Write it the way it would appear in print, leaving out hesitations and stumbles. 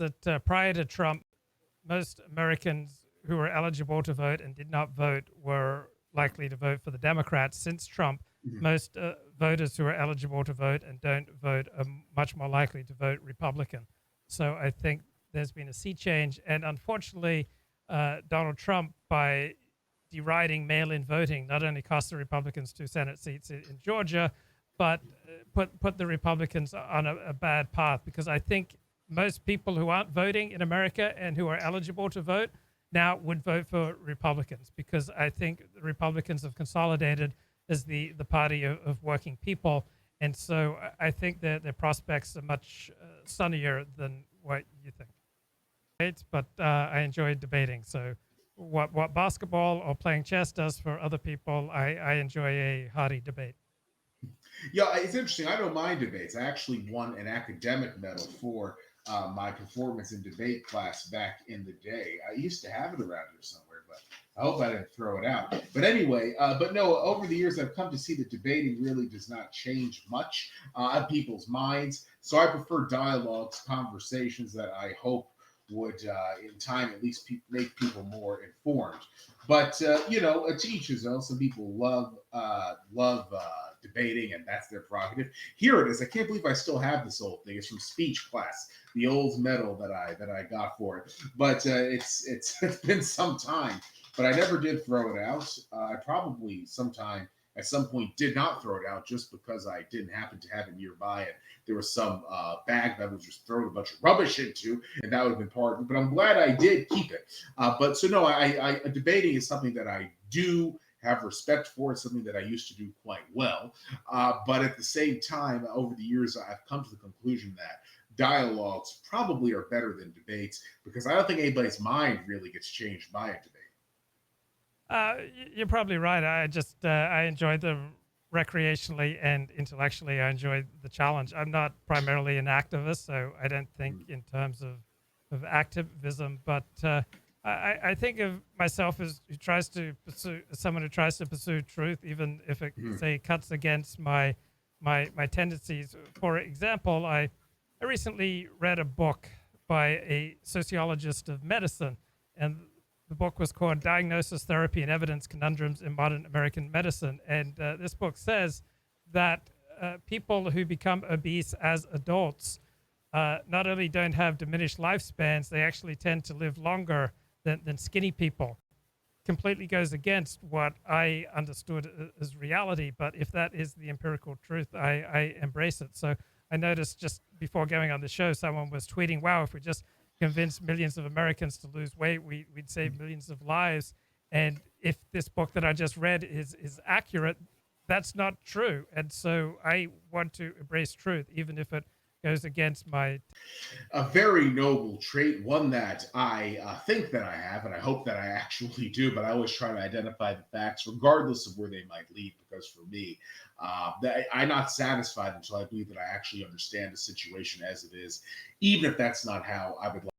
that prior to Trump, most Americans who were eligible to vote and did not vote were likely to vote for the Democrats. Since Trump, Mhm. most voters who are eligible to vote and don't vote are much more likely to vote Republican. So I think there's been a sea change. And unfortunately, Donald Trump, by deriding mail-in voting, not only cost the Republicans 2 Senate seats in Georgia, but put the Republicans on a bad path. Because I think most people who aren't voting in America and who are eligible to vote now would vote for Republicans, because I think the Republicans have consolidated as the party of working people. And so I think that their prospects are much sunnier than what you think. But I enjoy debating. So what basketball or playing chess does for other people, I enjoy a hearty debate. Yeah, it's interesting. I don't mind debates. I actually won an academic medal for my performance in debate class back in the day. I used to have it around here somewhere, but I hope I didn't throw it out. But anyway, but no, over the years, I've come to see that debating really does not change much on people's minds. So I prefer dialogues, conversations that I hope would, in time, at least make people more informed. But to each his own. Some people love debating, and that's their prerogative. Here it is. I can't believe I still have this old thing. It's from speech class, the old medal that I got for it. But it's been some time. But I never did throw it out. I probably sometime at some point did not throw it out just because I didn't happen to have it nearby, and there was some bag that was just throwing a bunch of rubbish into, and that would have been part of it. But I'm glad I did keep it. But so no, debating is something that I do have respect for. It's something that I used to do quite well. But at the same time, over the years, I've come to the conclusion that dialogues probably are better than debates, because I don't think anybody's mind really gets changed by a debate. You're probably right. I enjoyed them recreationally and intellectually. I enjoyed the challenge. I'm not primarily an activist, so I don't think Mm, in terms of activism. But I think of myself as who tries to pursue someone who tries to pursue truth, even if it mm, say cuts against my tendencies. For example, I recently read a book by a sociologist of medicine, and the book was called Diagnosis, Therapy, and Evidence Conundrums in Modern American Medicine. And this book says that people who become obese as adults not only don't have diminished lifespans, they actually tend to live longer than skinny people. Completely goes against what I understood as reality. But if that is the empirical truth, I embrace it. So I noticed just before going on the show, someone was tweeting, wow, if we just convince millions of Americans to lose weight, we'd save millions of lives. And if this book that I just read is accurate, that's not true. And so I want to embrace truth, even if it goes against my. a very noble trait, one that I think that I have, and I hope that I actually do. But I always try to identify the facts, regardless of where they might lead. Because for me, I'm not satisfied until I believe that I actually understand the situation as it is, even if that's not how I would